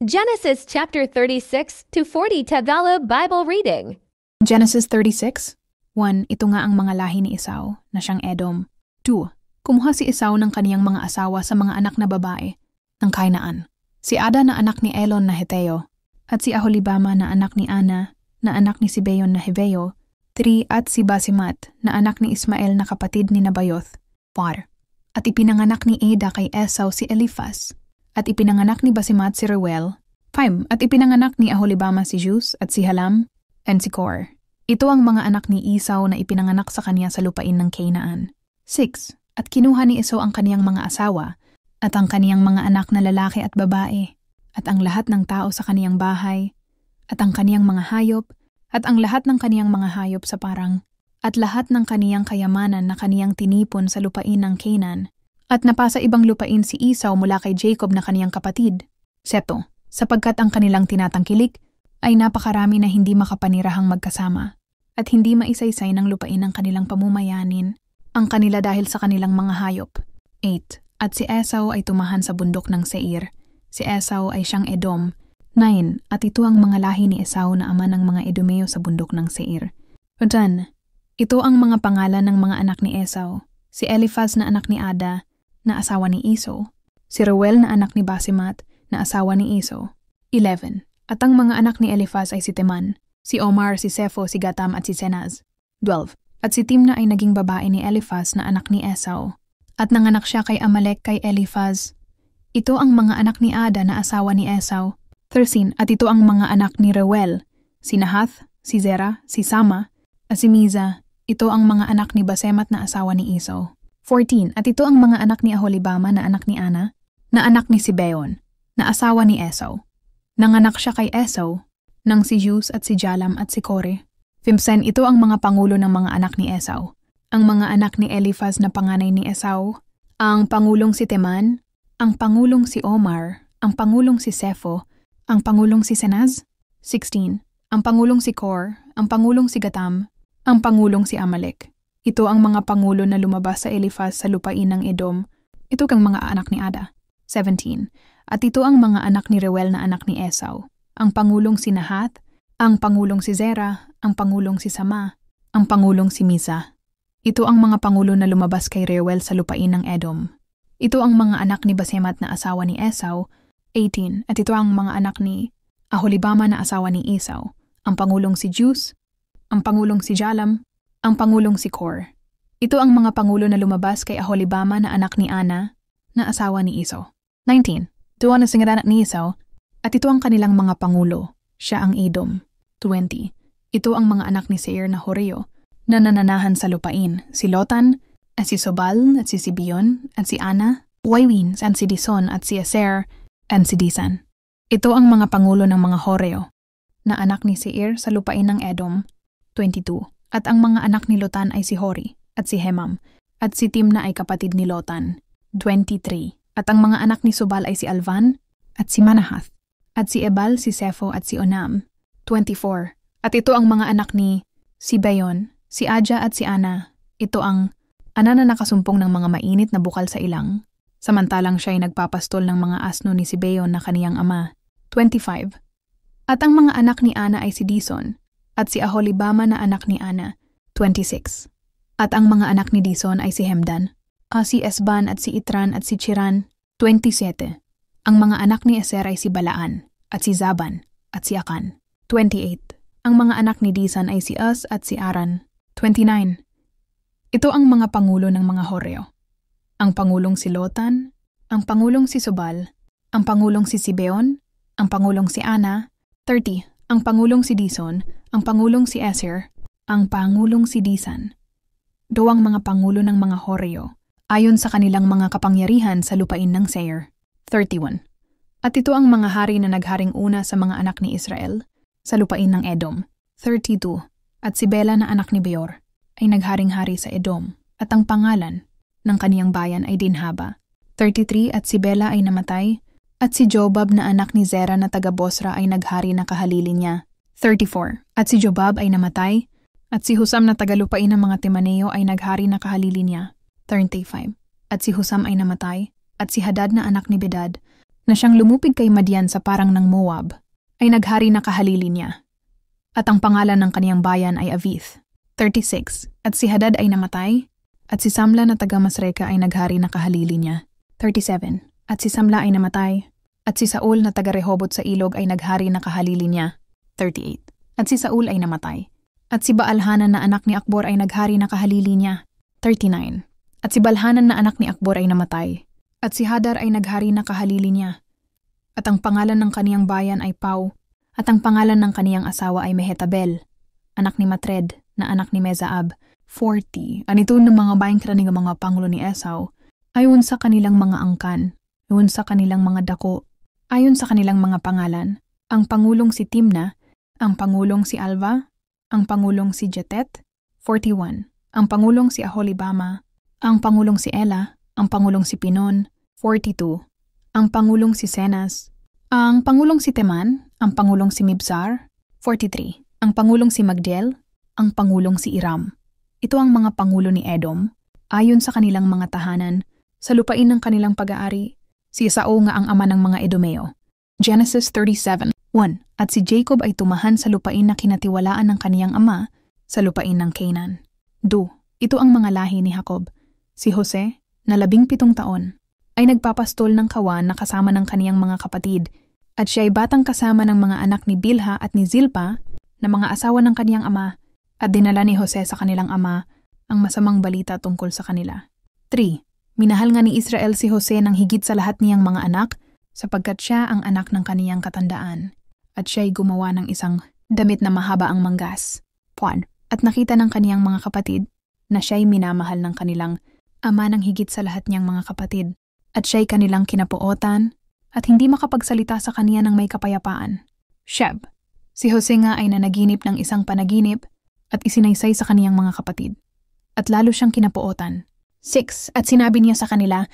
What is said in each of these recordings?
Genesis chapter 36 to 40 Tagalog Bible reading. Genesis 36, 1. Ito nga ang mga lahi ni Esau, na siyang Edom. 2. Kumuha si Esau ng kaniyang mga asawa sa mga anak na babae ng Kainaan. Si Ada na anak ni Elon na Heteo, at si Aholibama na anak ni Ana, na anak ni Sibeon na Heveo. 3. At si Basimat na anak ni Ismael na kapatid ni Nabayoth. 4. At ipinanganak ni Ada kay Esau si Eliphaz. At ipinanganak ni Basimat si Reuel. 5. At ipinanganak ni Aholibama si Jus at si Halam and si Kor. Ito ang mga anak ni Esau na ipinanganak sa kanya sa lupain ng Canaan. 6. At kinuha ni Esau ang kaniyang mga asawa, at ang kaniyang mga anak na lalaki at babae, at ang lahat ng tao sa kaniyang bahay, at ang kaniyang mga hayop, at ang lahat ng kaniyang mga hayop sa parang, at lahat ng kaniyang kayamanan na kaniyang tinipon sa lupain ng Canaan, at napasa ibang lupain si Esau mula kay Jacob na kaniyang kapatid. 7. Sapagkat ang kanilang tinatangkilik ay napakarami na hindi makapanirahang magkasama, at hindi maisaysay ng lupain ng kanilang pamumayanin, ang kanila dahil sa kanilang mga hayop. 8. At si Esau ay tumahan sa bundok ng Seir. Si Esau ay siyang Edom. 9. At ito ang mga lahi ni Esau na ama ng mga Edomeo sa bundok ng Seir. 10. Ito ang mga pangalan ng mga anak ni Esau. Si Eliphaz na anak ni Ada, na asawa ni Esau. Si Reuel na anak ni Basimat, na asawa ni Esau. 11. At ang mga anak ni Eliphaz ay si Teman, si Omar, si Sepho, si Gatam at si Senaz. 12. At si Timna ay naging babae ni Eliphaz na anak ni Esau. At nanganak siya kay Amalek kay Eliphaz. Ito ang mga anak ni Ada na asawa ni Esau. 13. At ito ang mga anak ni Reuel, si Nahath, si Zerah, si Sama, at si Miza. Ito ang mga anak ni Basemat na asawa ni Esau. 14. At ito ang mga anak ni Aholibama na anak ni Ana, na anak ni Sibeon, na asawa ni Esau. Nanganak siya kay Esau, nang si Jus at si Jalam at si Kore. 15. Ito ang mga pangulo ng mga anak ni Esau. Ang mga anak ni Eliphaz na panganay ni Esau, ang pangulong si Teman, ang pangulong si Omar, ang pangulong si Sepho, ang pangulong si Senaz. 16. Ang pangulong si Kor, ang pangulong si Gatam, ang pangulong si Amalek. Ito ang mga pangulo na lumabas sa Eliphaz sa lupain ng Edom. Ito kang mga anak ni Ada. 17. At ito ang mga anak ni Reuel na anak ni Esau. Ang pangulong si Nahath, ang pangulong si Zerah, ang pangulong si Sama, ang pangulong si Miza. Ito ang mga pangulo na lumabas kay Reuel sa lupain ng Edom. Ito ang mga anak ni Basemat na asawa ni Esau. 18. At ito ang mga anak ni Aholibama na asawa ni Esau. Ang pangulong si Jus, ang pangulong si Jalam, ang pangulong si Kor. Ito ang mga pangulo na lumabas kay Aholibama na anak ni Ana, na asawa ni Esau. 19. Ito ang nasingaran ni Esau, at ito ang kanilang mga pangulo. Siya ang Edom. 20. Ito ang mga anak ni Seir na Horeo, na nananahan sa lupain. Si Lotan, at si Sobal, at si Sibeon, at si Ana, Waywin, at si Dison, at si Aser, at si Disan. Ito ang mga pangulo ng mga Horeo, na anak ni Seir sa lupain ng Edom. 22. At ang mga anak ni Lotan ay si Hori, at si Hemam, at si Timna ay kapatid ni Lotan. 23. At ang mga anak ni Sobal ay si Alvan, at si Manahath, at si Ebal, si Sepho, at si Onam. 24. At ito ang mga anak ni Sibeon, si Aja at si Ana. Ito ang Ana na nakasumpong ng mga mainit na bukal sa ilang, samantalang siya ay nagpapastol ng mga asno ni Sibeon na kaniyang ama. 25. At ang mga anak ni Ana ay si Dison, at si Aholibama na anak ni Ana. 26. At ang mga anak ni Dison ay si Hemdan, si Esban at si Itran at si Chiran. 27. Ang mga anak ni Eser ay si Balaan, at si Zaban, at si Akan. 28. Ang mga anak ni Disan ay si Us at si Aran. 29. Ito ang mga pangulo ng mga Horeo. Ang pangulong si Lotan, ang pangulong si Sobal, ang pangulong si Sibeon, ang pangulong si Ana. 30. Ang pangulong si Dison, ang pangulong si Eser, ang pangulong si Disan. Duwang mga pangulo ng mga Horeo, ayon sa kanilang mga kapangyarihan sa lupain ng Seir. 31. At ito ang mga hari na nagharing una sa mga anak ni Israel, sa lupain ng Edom. 32. At si Bela na anak ni Beor, ay nagharing-hari sa Edom, at ang pangalan ng kaniyang bayan ay Dinhaba. 33. At si Bela ay namatay, at si Jobab na anak ni Zerah na taga Bosra ay naghari na kahalili niya. 34. At si Jobab ay namatay, at si Husam na tagalupain ng mga Timaneo ay naghari na kahalili niya. 35. At si Husam ay namatay, at si Hadad na anak ni Bedad na siyang lumupig kay Madian sa parang ng Moab, ay naghari na kahalili niya. At ang pangalan ng kaniyang bayan ay Avith. 36. At si Hadad ay namatay, at si Samla na taga Masreka ay naghari na kahalili niya. 37. At si Samla ay namatay, at si Saul na taga Rehobot sa ilog ay naghari na kahalili niya. 38. At si Saul ay namatay, at si Baalhanan na anak ni Akbor ay naghari na kahalili niya. 39. At si Baalhanan na anak ni Akbor ay namatay, at si Hadar ay naghari na kahalili niya. At ang pangalan ng kaniyang bayan ay Pau, at ang pangalan ng kaniyang asawa ay Mehetabel, anak ni Matred, na anak ni Mezaab. 40. Anito ng mga bayang ng mga pangulo ni Esau, ayon sa kanilang mga angkan, ayon sa kanilang mga dako, ayon sa kanilang mga pangalan, ang pangulong si Timna, ang pangulong si Alva, ang pangulong si Jetet. 41. Ang pangulong si Aholibama, ang pangulong si Ela, ang pangulong si Pinon. 42. Ang pangulong si Senas, ang pangulong si Teman, ang pangulong si Mibzar. 43. Ang pangulong si Magdiel, ang pangulong si Iram. Ito ang mga pangulo ni Edom, ayon sa kanilang mga tahanan, sa lupain ng kanilang pag-aari. Si Esau nga ang ama ng mga Edomeo. Genesis 37. 1. At si Jacob ay tumahan sa lupain na kinatiwalaan ng kaniyang ama, sa lupain ng Canaan. 2. Ito ang mga lahi ni Jacob. Si Jose, na 17 taon, ay nagpapastol ng kawan na kasama ng kaniyang mga kapatid, at siya ay batang kasama ng mga anak ni Bilha at ni Zilpa, na mga asawa ng kaniyang ama, at dinala ni Jose sa kanilang ama ang masamang balita tungkol sa kanila. 3. Minahal nga ni Israel si Jose ng higit sa lahat niyang mga anak, sapagkat siya ang anak ng kaniyang katandaan, at siya ay gumawa ng isang damit na mahaba ang manggas. 4. At nakita ng kaniyang mga kapatid na siya ay minamahal ng kanilang ama ng higit sa lahat niyang mga kapatid, at siya'y kanilang kinapuotan, at hindi makapagsalita sa kaniya ng may kapayapaan. Sheb. Si Jose nga ay nanaginip ng isang panaginip, at isinaysay sa kaniyang mga kapatid, at lalo siyang kinapuotan. 6. At sinabi niya sa kanila,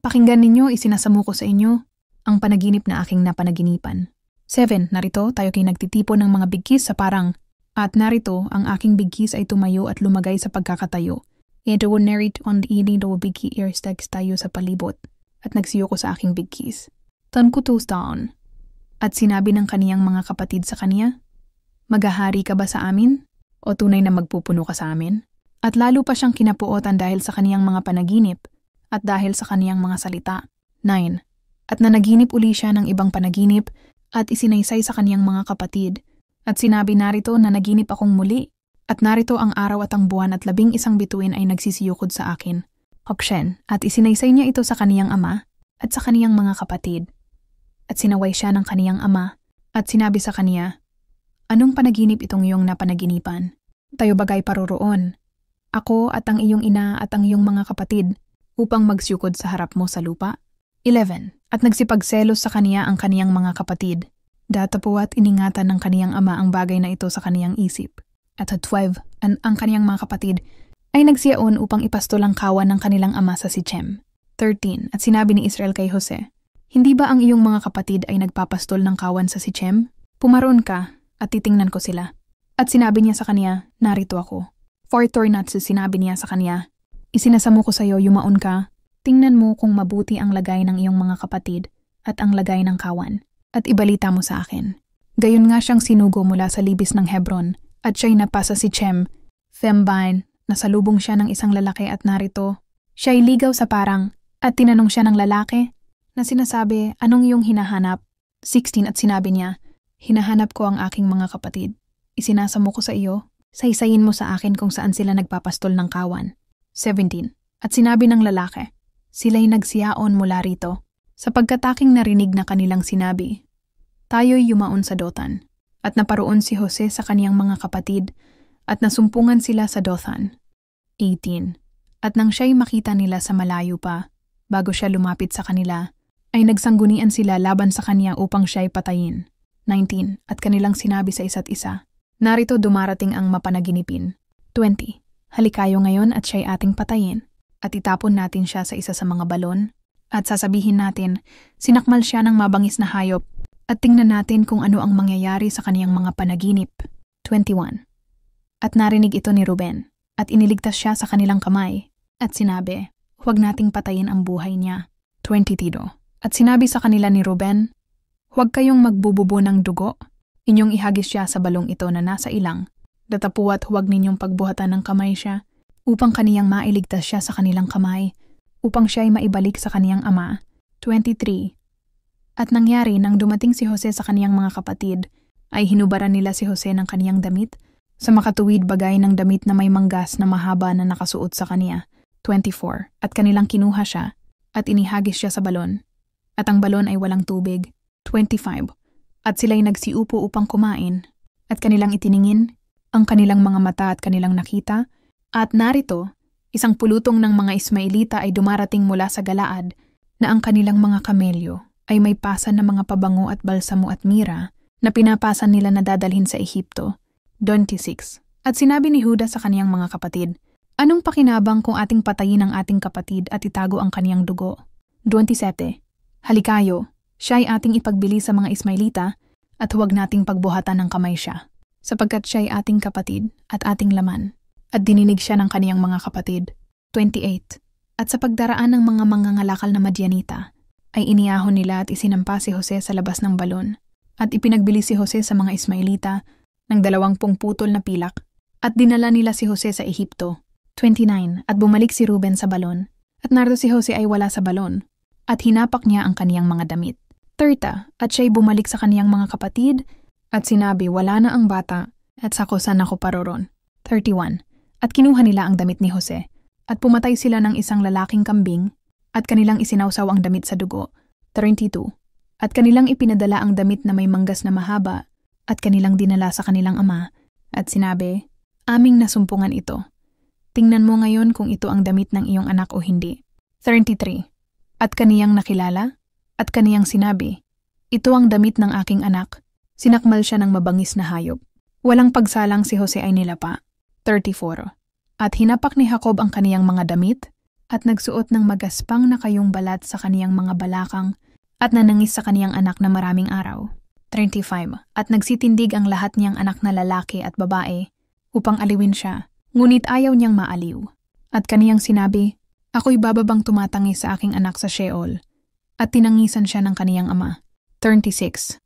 pakinggan ninyo, isinasamo ko sa inyo ang panaginip na aking napanaginipan. 7. Narito, tayo kay nagtitipon ng mga bigkis sa parang, at narito, ang aking bigkis ay tumayo at lumagay sa pagkakatayo. Ito narrate on the evening do bigki earstags tayo sa palibot, at nagsiyo ko sa aking bigkis. Tan ko down. At sinabi ng kaniyang mga kapatid sa kaniya, maghahari ka ba sa amin? O tunay na magpupuno ka sa amin? At lalo pa siyang kinapuotan dahil sa kaniyang mga panaginip, at dahil sa kaniyang mga salita. 9. At nanaginip uli siya ng ibang panaginip, at isinaysay sa kaniyang mga kapatid, at sinabi narito na naginip akong muli, at narito ang araw at ang buwan at 11 bituin ay nagsisiyukod sa akin. Hokshen, at isinaysay niya ito sa kaniyang ama at sa kaniyang mga kapatid. At sinaway siya ng kaniyang ama at sinabi sa kaniya, anong panaginip itong iyong napanaginipan? Tayo bagay paroroon, ako at ang iyong ina at ang iyong mga kapatid, upang magsyukod sa harap mo sa lupa? 11. At nagsipagselos sa kaniya ang kaniyang mga kapatid. Datapuat iningatan ng kaniyang ama ang bagay na ito sa kaniyang isip. At 12. Ang kaniyang mga kapatid ay nagsiyaon upang ipastol ang kawan ng kanilang ama sa Sichem. 13. At sinabi ni Israel kay Jose, hindi ba ang iyong mga kapatid ay nagpapastol ng kawan sa Sichem? Pumaroon ka at titingnan ko sila. At sinabi niya sa kaniya, narito ako. 14. At sinabi niya sa kaniya, isinasamo ko sa iyo, yumaon ka, tingnan mo kung mabuti ang lagay ng iyong mga kapatid at ang lagay ng kawan, at ibalita mo sa akin. Gayon nga siyang sinugo mula sa libis ng Hebron, at siya'y napasa si Sichem, Fembine, nasalubong siya ng isang lalaki at narito, siya'y ligaw sa parang, at tinanong siya ng lalaki, na sinasabi, anong iyong hinahanap? 16. At sinabi niya, hinahanap ko ang aking mga kapatid. Isinasamo ko sa iyo, saysayin mo sa akin kung saan sila nagpapastol ng kawan. 17. At sinabi ng lalaki, sila'y nagsiyaon mula rito, sapagkat aking narinig na kanilang sinabi, tayo'y yumaon sa Dothan. At naparoon si Jose sa kaniyang mga kapatid, at nasumpungan sila sa Dothan. 18. At nang siya'y makita nila sa malayo pa, bago siya lumapit sa kanila, ay nagsanggunian sila laban sa kaniya upang siya'y patayin. 19. At kanilang sinabi sa isa't isa, narito dumarating ang mapanaginipin. 20. Halikayo ngayon at siya'y ating patayin, at itapon natin siya sa isa sa mga balon, at sasabihin natin, sinakmal siya ng mabangis na hayop, at tingnan natin kung ano ang mangyayari sa kaniyang mga panaginip. 21. At narinig ito ni Ruben, at iniligtas siya sa kanilang kamay, at sinabi, huwag nating patayin ang buhay niya. 22. At sinabi sa kanila ni Ruben, "Huwag kayong magbububo ng dugo. Inyong ihagis siya sa balong ito na nasa ilang. Datapuat huwag ninyong pagbuhatan ng kamay siya, upang kaniyang mailigtas siya sa kanilang kamay, upang siya ay maibalik sa kaniyang ama." 23. At nangyari nang dumating si Jose sa kaniyang mga kapatid, ay hinubaran nila si Jose ng kaniyang damit, sa makatuwid bagay ng damit na may manggas na mahaba na nakasuot sa kaniya. 24. At kanilang kinuha siya, at inihagis siya sa balon. At ang balon ay walang tubig. 25. At sila'y nagsiupo upang kumain, at kanilang itiningin ang kanilang mga mata at kanilang nakita, at narito, isang pulutong ng mga Ismaelita ay dumarating mula sa Galaad, na ang kanilang mga kamelyo ay may pasan na mga pabango at balsamo at mira na pinapasan nila na dadalhin sa Ehipto. 26. At sinabi ni Huda sa kaniyang mga kapatid, "Anong pakinabang kung ating patayin ang ating kapatid at itago ang kaniyang dugo?" 27. Halikayo, siya ay ating ipagbili sa mga Ismaelita at huwag nating pagbuhatan ng kamay siya, sapagkat siya ay ating kapatid at ating laman. At dininig siya ng kaniyang mga kapatid. 28. At sa pagdaraan ng mga mangangalakal na Madyanita, ay iniyahon nila at isinampa si Jose sa labas ng balon, at ipinagbili si Jose sa mga Ismaelita ng 20 putol na pilak, at dinala nila si Jose sa Ehipto. 29. At bumalik si Ruben sa balon, at nardo si Jose ay wala sa balon, at hinapak niya ang kaniyang mga damit. 30. At siya'y bumalik sa kaniyang mga kapatid, at sinabi, "Wala na ang bata, at sakosan ako paroron." 31. At kinuha nila ang damit ni Jose, at pumatay sila ng isang lalaking kambing, at kanilang isinawsaw ang damit sa dugo. 32. At kanilang ipinadala ang damit na may manggas na mahaba, at kanilang dinala sa kanilang ama, at sinabi, "Aming nasumpungan ito. Tingnan mo ngayon kung ito ang damit ng iyong anak o hindi." 33. At kaniyang nakilala, at kaniyang sinabi, "Ito ang damit ng aking anak." Sinakmal siya ng mabangis na hayop. Walang pagsalang si Jose ay nilapa. 34. At hinapak ni Jacob ang kaniyang mga damit, at nagsuot ng magaspang na kayong balat sa kaniyang mga balakang, at nanangis sa kaniyang anak na maraming araw. 35. At nagsitindig ang lahat niyang anak na lalaki at babae, upang aliwin siya, ngunit ayaw niyang maaliw. At kaniyang sinabi, "Ako'y bababang tumatangi sa aking anak sa Sheol." At tinangisan siya ng kaniyang ama. 36.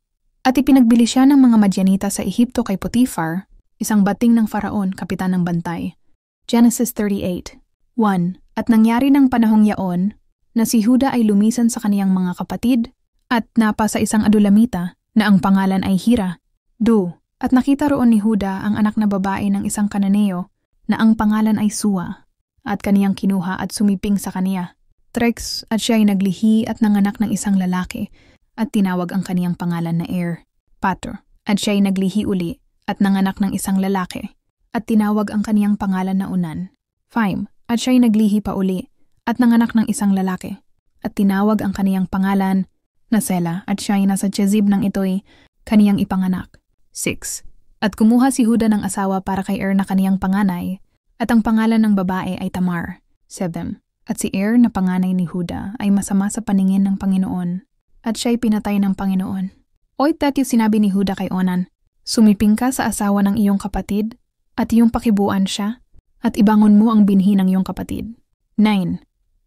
At ipinagbili siya ng mga Madyanita sa Ehipto kay Potiphar, isang bating ng Faraon, kapitan ng bantay. Genesis 38. 1. At nangyari ng panahong yaon, na si Huda ay lumisan sa kaniyang mga kapatid, at napa sa isang Adulamita, na ang pangalan ay Hira. 2. At nakita roon ni Huda ang anak na babae ng isang Kananeo, na ang pangalan ay Sua, at kaniyang kinuha at sumiping sa kaniya. 3. At siya ay naglihi at nanganak ng isang lalaki, at tinawag ang kaniyang pangalan na Er. 4. At siya ay naglihi uli, at nanganak ng isang lalaki, at tinawag ang kaniyang pangalan na Unan. 5. At siya ay naglihi pa uli, at nanganak ng isang lalaki, at tinawag ang kaniyang pangalan na Sela, at siya ay nasa Chezib ng ito'y kaniyang ipanganak. 6. At kumuha si Huda ng asawa para kay Er na kaniyang panganay, at ang pangalan ng babae ay Tamar. 7. At si Er na panganay ni Huda ay masama sa paningin ng Panginoon, at siya'y pinatay ng Panginoon. Oit dati sinabi ni Huda kay Onan, "Sumiping ka sa asawa ng iyong kapatid, at iyong pakibuan siya, at ibangon mo ang binhi ng iyong kapatid." 9.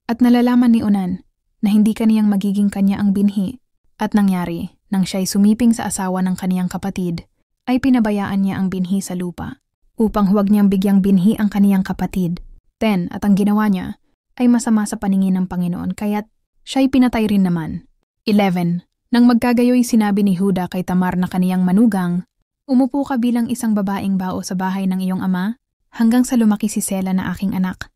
At nalalaman ni Onan na hindi kaniyang magiging kanya ang binhi, at nangyari, nang siya'y sumiping sa asawa ng kaniyang kapatid, ay pinabayaan niya ang binhi sa lupa, upang huwag niyang bigyang binhi ang kaniyang kapatid. 10. At ang ginawa niya ay masama sa paningin ng Panginoon, kaya't siya'y pinatay rin naman. 11. Nang magkagayoy sinabi ni Huda kay Tamar na kaniyang manugang, "Umupo ka bilang isang babaeng bao sa bahay ng iyong ama, hanggang sa lumaki si Sela na aking anak."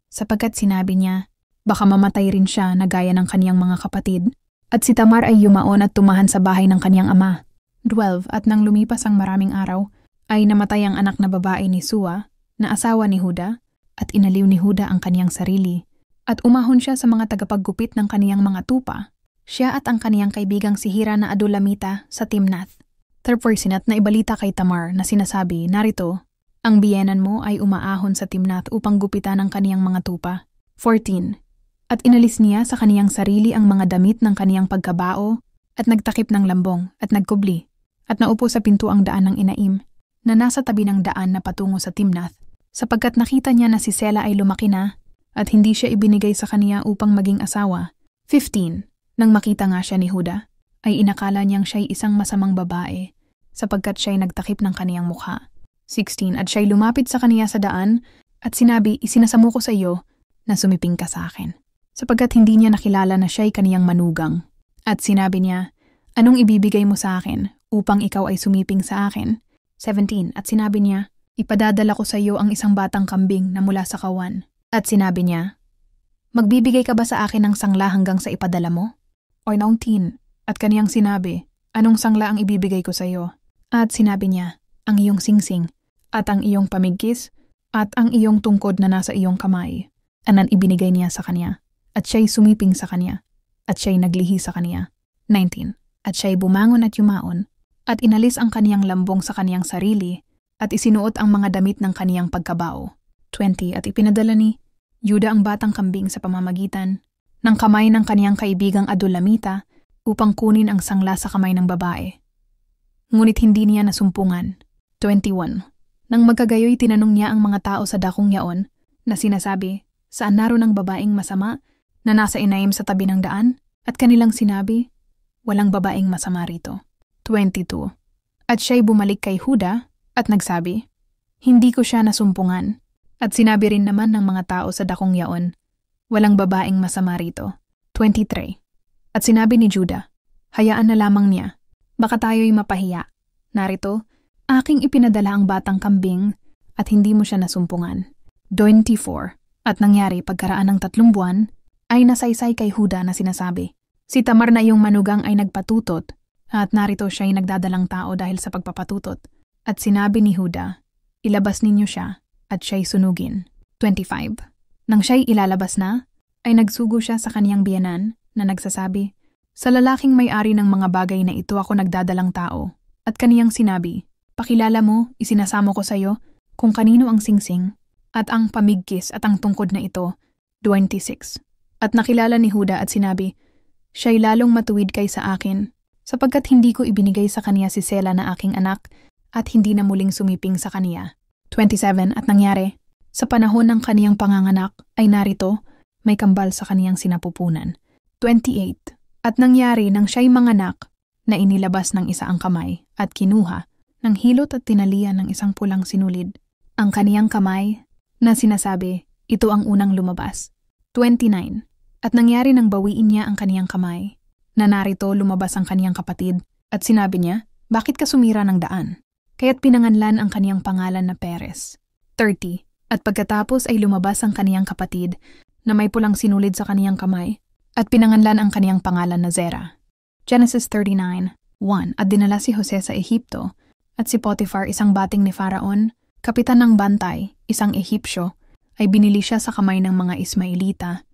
Sapagkat sinabi niya, baka mamatay rin siya na gaya ng kaniyang mga kapatid, at si Tamar ay yumaon at tumahan sa bahay ng kaniyang ama. 12. At nang lumipas ang maraming araw, ay namatay ang anak na babae ni Sua, na asawa ni Huda, at inaliw ni Huda ang kaniyang sarili, at umahon siya sa mga tagapaggupit ng kaniyang mga tupa, siya at ang kaniyang kaibigang si Hira na Adulamita sa Timnath. 13. At naibalita kay Tamar na sinasabi, "Narito, ang biyenan mo ay umaahon sa Timnath upang gupitan ang kaniyang mga tupa." 14. At inalis niya sa kaniyang sarili ang mga damit ng kaniyang pagkabao, at nagtakip ng lambong, at nagkubli, at naupo sa pinto ang daan ng Inaim, na nasa tabi ng daan na patungo sa Timnath, sapagkat nakita niya na si Sela ay lumaki na, at hindi siya ibinigay sa kaniya upang maging asawa. 15. Nang makita nga siya ni Huda, ay inakala niyang siya'y isang masamang babae sapagkat siya'y nagtakip ng kaniyang mukha. 16. At siya'y lumapit sa kaniya sa daan at sinabi, isinasamo ko sa iyo na sumiping ka sa akin. Sapagkat hindi niya nakilala na siya'y kaniyang manugang. At sinabi niya, anong ibibigay mo sa akin upang ikaw ay sumiping sa akin? 17. At sinabi niya, ipadadala ko sa iyo ang isang batang kambing na mula sa kawan. At sinabi niya, magbibigay ka ba sa akin ng sangla hanggang sa ipadala mo? Or 19. At kaniyang sinabi, anong sangla ang ibibigay ko sa iyo? At sinabi niya, ang iyong singsing, at ang iyong pamigkis, at ang iyong tungkod na nasa iyong kamay. Anan ibinigay niya sa kanya, at siya'y sumiping sa kanya, at siya'y naglihi sa kanya. 19. At siya'y bumangon at yumaon, at inalis ang kaniyang lambong sa kaniyang sarili, at isinuot ang mga damit ng kaniyang pagkabao. 20. At ipinadala ni Juda ang batang kambing sa pamamagitan ng kamay ng kaniyang kaibigang Adulamita upang kunin ang sangla sa kamay ng babae. Ngunit hindi niya nasumpungan. 21. Nang magkagayoy tinanong niya ang mga tao sa dakong yaon na sinasabi, saan naroon ang babaeng masama na nasa inaim sa tabi ng daan? At kanilang sinabi, walang babaeng masama rito. 22. At siya'y bumalik kay Huda at nagsabi, hindi ko siya nasumpungan. At sinabi rin naman ng mga tao sa dakong yaon, walang babaeng masama rito. 23. At sinabi ni Juda, hayaan na lamang niya, baka tayo'y mapahiya. Narito, aking ipinadala ang batang kambing at hindi mo siya nasumpungan. 24. At nangyari pagkaraan ng 3 buwan, ay nasaysay kay Huda na sinasabi, si Tamar na iyong manugang ay nagpatutot at narito siya'y nagdadalang tao dahil sa pagpapatutot. At sinabi ni Huda, ilabas ninyo siya at siya'y sunugin. 25. Nang siya'y ilalabas na, ay nagsugo siya sa kaniyang biyenan na nagsasabi, sa lalaking may-ari ng mga bagay na ito ako nagdadalang tao. At kaniyang sinabi, pakilala mo, isinasamo ko sa iyo kung kanino ang singsing at ang pamigkis at ang tungkod na ito. 26. At nakilala ni Huda at sinabi, siya'y lalong matuwid kaysa akin, sapagkat hindi ko ibinigay sa kaniya si Sela na aking anak at hindi na muling sumiping sa kaniya. 27. At nangyari, sa panahon ng kaniyang panganganak ay narito, may kambal sa kaniyang sinapupunan. 28. At nangyari nang siya'y manganak na inilabas ng isa ang kamay at kinuha ng hilot at tinalian ng isang pulang sinulid ang kaniyang kamay na sinasabi, ito ang unang lumabas. 29. At nangyari nang bawiin niya ang kaniyang kamay na narito lumabas ang kaniyang kapatid at sinabi niya, bakit ka sumira ng daan? Kaya't pinanganlan ang kaniyang pangalan na Perez. 30. At pagkatapos ay lumabas ang kaniyang kapatid na may pulang sinulid sa kaniyang kamay at pinanganlan ang kaniyang pangalan na Zera. Genesis 39:1. At dinala si Jose sa Ehipto at si Potiphar isang bating ni Faraon, kapitan ng bantay, isang Ehipsyo, ay binili siya sa kamay ng mga Ismaelita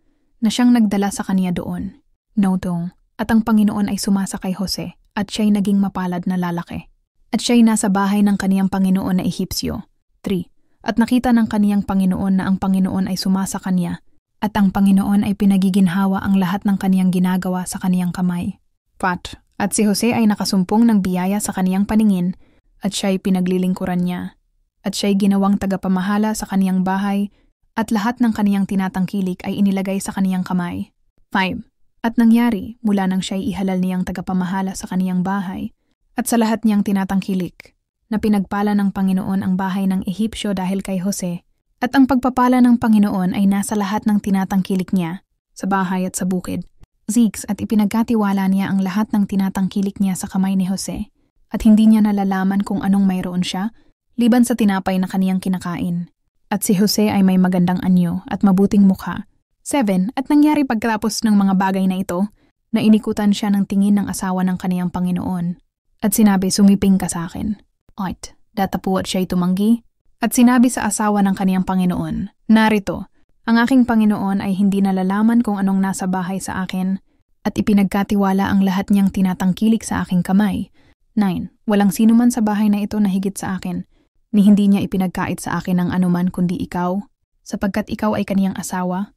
na siyang nagdala sa kaniya doon. Notong, at ang Panginoon ay sumasa kay Jose at siya'y naging mapalad na lalaki. At siya'y nasa bahay ng kaniyang Panginoon na Ehipsyo. 3. At nakita ng kaniyang Panginoon na ang Panginoon ay sumasa kaniya at ang Panginoon ay pinagiginhawa ang lahat ng kaniyang ginagawa sa kaniyang kamay. 4. At si Jose ay nakasumpong ng biyaya sa kaniyang paningin at siya'y pinaglilingkuran niya. At siya'y ginawang tagapamahala sa kaniyang bahay at lahat ng kaniyang tinatangkilik ay inilagay sa kaniyang kamay. 5. At nangyari mula nang siya'y ihalal niyang tagapamahala sa kaniyang bahay at sa lahat niyang tinatangkilik na pinagpala ng Panginoon ang bahay ng Ehipsyo dahil kay Jose at ang pagpapala ng Panginoon ay nasa lahat ng tinatangkilik niya sa bahay at sa bukid. 6. At ipinagkatiwala niya ang lahat ng tinatangkilik niya sa kamay ni Jose at hindi niya nalalaman kung anong mayroon siya liban sa tinapay na kaniyang kinakain. At si Jose ay may magandang anyo at mabuting mukha. 7. At nangyari pagkatapos ng mga bagay na ito na inikutan siya ng tingin ng asawa ng kaniyang Panginoon at sinabi, sumiping ka sa akin. 8. Datapuat siya'y tumanggi at sinabi sa asawa ng kaniyang Panginoon, narito, ang aking Panginoon ay hindi nalalaman kung anong nasa bahay sa akin at ipinagkatiwala ang lahat niyang tinatangkilik sa aking kamay. 9. Walang sino man sa bahay na ito na higit sa akin, ni hindi niya ipinagkait sa akin ng anuman kundi ikaw, sapagkat ikaw ay kaniyang asawa.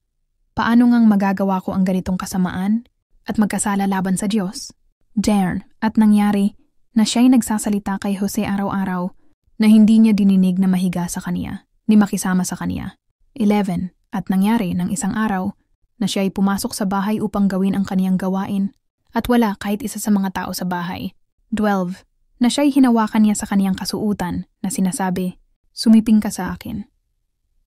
Paano ngang magagawa ko ang ganitong kasamaan at magkasala laban sa Diyos? 10. At nangyari na siya'y nagsasalita kay Jose araw-araw na hindi niya dininig na mahiga sa kaniya, ni makisama sa kaniya. 11. At nangyari ng isang araw na siya ay pumasok sa bahay upang gawin ang kaniyang gawain at wala kahit isa sa mga tao sa bahay. 12. Na siya ay hinawakan niya sa kaniyang kasuutan na sinasabi, "Sumiping ka sa akin."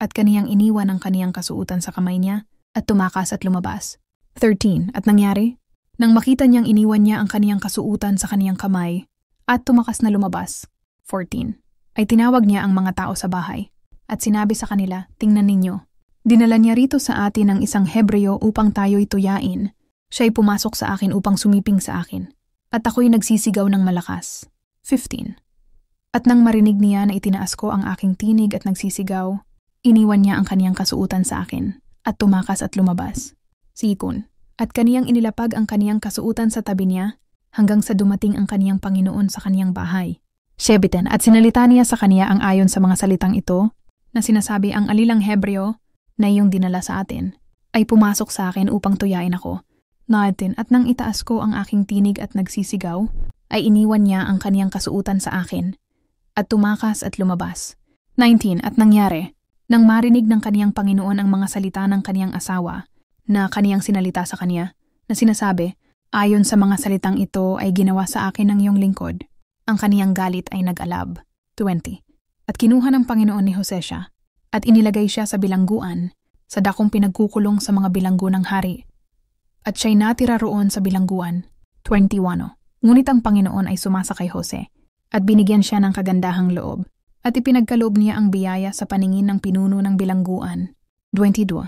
At kaniyang iniwan ang kaniyang kasuutan sa kamay niya at tumakas at lumabas. 13. At nangyari, nang makita niyang iniwan niya ang kaniyang kasuutan sa kaniyang kamay at tumakas na lumabas. 14. Ay tinawag niya ang mga tao sa bahay at sinabi sa kanila, "Tingnan ninyo. Dinala niya rito sa atin ang isang Hebreo upang tayo'y tuyain. Siya'y pumasok sa akin upang sumiping sa akin. At ako'y nagsisigaw ng malakas." 15. At nang marinig niya na itinaas ko ang aking tinig at nagsisigaw, iniwan niya ang kaniyang kasuutan sa akin at tumakas at lumabas. 16. At kaniyang inilapag ang kaniyang kasuutan sa tabi niya hanggang sa dumating ang kaniyang Panginoon sa kaniyang bahay. 17. At sinalita niya sa kaniya ang ayon sa mga salitang ito na sinasabi, "Ang alilang Hebreo na iyong dinala sa atin ay pumasok sa akin upang tuyain ako." 19. At nang itaas ko ang aking tinig at nagsisigaw, ay iniwan niya ang kaniyang kasuutan sa akin at tumakas at lumabas. 19. At nangyari, nang marinig ng kaniyang Panginoon ang mga salita ng kaniyang asawa na kaniyang sinalita sa kaniya, na sinasabi, "Ayon sa mga salitang ito ay ginawa sa akin ng iyong lingkod," ang kaniyang galit ay nag-alab. 20. At kinuha ng Panginoon ni Jose siya at inilagay siya sa bilangguan, sa dakong pinagkukulong sa mga bilanggo ng hari. At siya'y natira roon sa bilangguan. 21. Ngunit ang Panginoon ay sumasa kay Jose at binigyan siya ng kagandahang loob at ipinagkaloob niya ang biyaya sa paningin ng pinuno ng bilangguan. 22.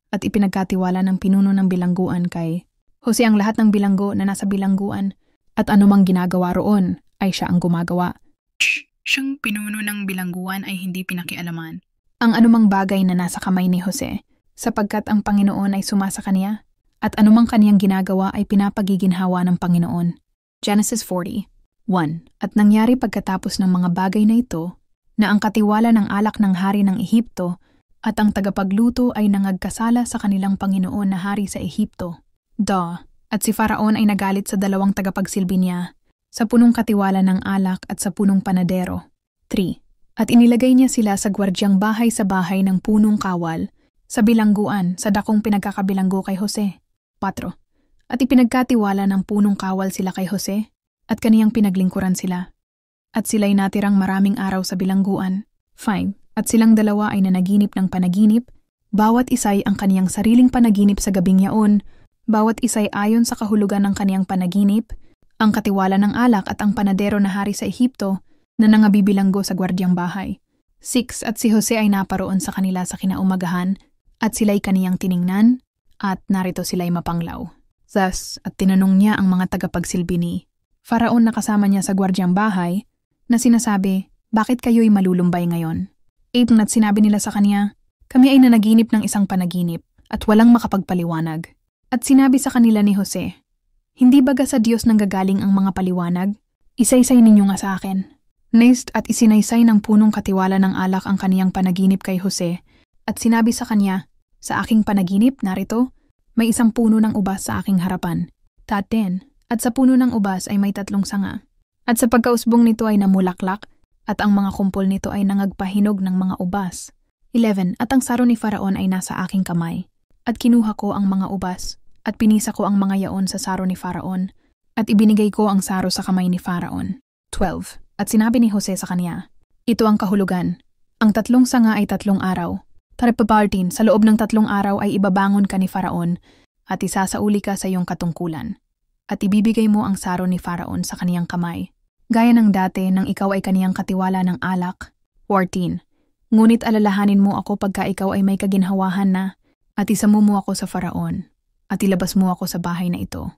At ipinagkatiwala ng pinuno ng bilangguan kay Jose ang lahat ng bilanggo na nasa bilangguan at anumang ginagawa roon ay siya ang gumagawa. Siyang pinuno ng bilangguan ay hindi pinakialaman ang anumang bagay na nasa kamay ni Jose, sapagkat ang Panginoon ay sumasa kaniya at anumang kaniyang ginagawa ay pinapagiginhawa ng Panginoon. Genesis 40:1. At nangyari pagkatapos ng mga bagay na ito, na ang katiwala ng alak ng hari ng Ehipto at ang tagapagluto ay nangagkasala sa kanilang Panginoon na hari sa Ehipto. At si Faraon ay nagalit sa dalawang tagapagsilbi niya, sa punong katiwala ng alak at sa punong panadero. 3. At inilagay niya sila sa gwardyang bahay sa bahay ng punong kawal, sa bilangguan sa dakong pinagkakabilanggo kay Jose. 4. At ipinagkatiwala ng punong kawal sila kay Jose at kaniyang pinaglingkuran sila. At sila'y natirang maraming araw sa bilangguan. 5. At silang dalawa ay nanaginip ng panaginip, bawat isa'y ang kaniyang sariling panaginip sa gabing yaon, bawat isa'y ayon sa kahulugan ng kaniyang panaginip, ang katiwala ng alak at ang panadero na hari sa Ehipto na nangabibilanggo sa gwardyang bahay. 6. At si Jose ay naparoon sa kanila sa kinaumagahan at sila'y kaniyang tiningnan at narito sila'y mapanglaw. Thus, at tinanong niya ang mga tagapagsilbi ni Faraon na kasama niya sa gwardyang bahay na sinasabi, "Bakit kayo'y malulumbay ngayon?" 8. At sinabi nila sa kaniya, "Kami ay nanaginip ng isang panaginip at walang makapagpaliwanag." At sinabi sa kanila ni Jose, "Hindi baga sa Diyos nanggagaling ang mga paliwanag? Isaysay ninyo nga sa akin." Next, at isinaysay ng punong katiwala ng alak ang kaniyang panaginip kay Jose at sinabi sa kanya, "Sa aking panaginip, narito, may isang puno ng ubas sa aking harapan. 10. At sa puno ng ubas ay may 3 sanga. At sa pagkausbong nito ay namulaklak at ang mga kumpol nito ay nangagpahinog ng mga ubas. 11. At ang saro ni Faraon ay nasa aking kamay. At kinuha ko ang mga ubas at pinisa ko ang mga yaon sa saro ni Faraon at ibinigay ko ang saro sa kamay ni Faraon." 12. At sinabi ni Jose sa kanya, "Ito ang kahulugan. Ang 3 sanga ay 3 araw. Taripapartin, sa loob ng 3 araw ay ibabangon ka ni Faraon at isasauli ka sa iyong katungkulan. At ibibigay mo ang saro ni Faraon sa kaniyang kamay, gaya ng dati nang ikaw ay kaniyang katiwala ng alak." 14. Ngunit alalahanin mo ako pagka ikaw ay may kaginhawahan na at isamu mo ako sa Faraon at ilabas mo ako sa bahay na ito.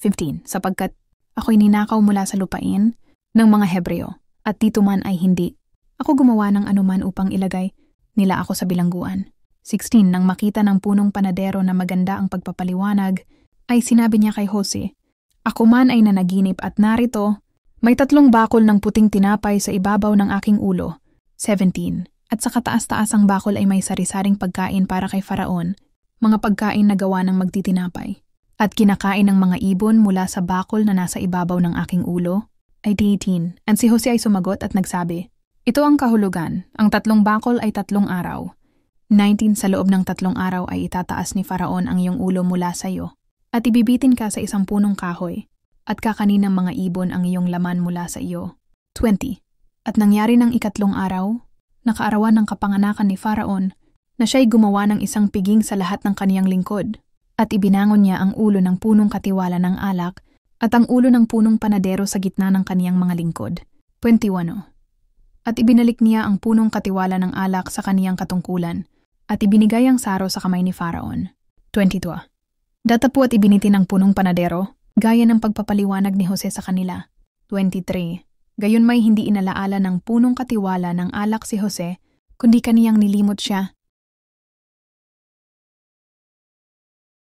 15. Sapagkat ako'y ninakaw mula sa lupain ng mga Hebreo at dito man ay hindi. Ako gumawa ng anuman upang ilagay nila ako sa bilangguan. 16. Nang makita ng punong panadero na maganda ang pagpapaliwanag, ay sinabi niya kay Jose, "Ako man ay nanaginip at narito, may 3 bakol ng puting tinapay sa ibabaw ng aking ulo." 17. At sa kataas-taasang bakol ay may sari-saring pagkain para kay Faraon, mga pagkain na gawa ng magtitinapay. At kinakain ng mga ibon mula sa bakol na nasa ibabaw ng aking ulo. 18. At si Jose ay sumagot at nagsabi, "Ito ang kahulugan, ang 3 bakol ay 3 araw. 19 Sa loob ng 3 araw ay itataas ni Faraon ang iyong ulo mula sa iyo, at ibibitin ka sa isang punong kahoy, at kakanin ng mga ibon ang iyong laman mula sa iyo. 20 At nangyari ng 3 araw, nakaarawan ng kapanganakan ni Faraon, na siya'y gumawa ng isang piging sa lahat ng kaniyang lingkod, at ibinangon niya ang ulo ng punong katiwala ng alak, at ang ulo ng punong panadero sa gitna ng kaniyang mga lingkod. 21 At ibinalik niya ang punong katiwala ng alak sa kaniyang katungkulan, at ibinigay ang saro sa kamay ni Faraon. 22 Datapo at ibinitin ang punong panadero, gaya ng pagpapaliwanag ni Jose sa kanila. 23 Gayon may hindi inalaala ng punong katiwala ng alak si Jose, kundi kaniyang nilimot siya,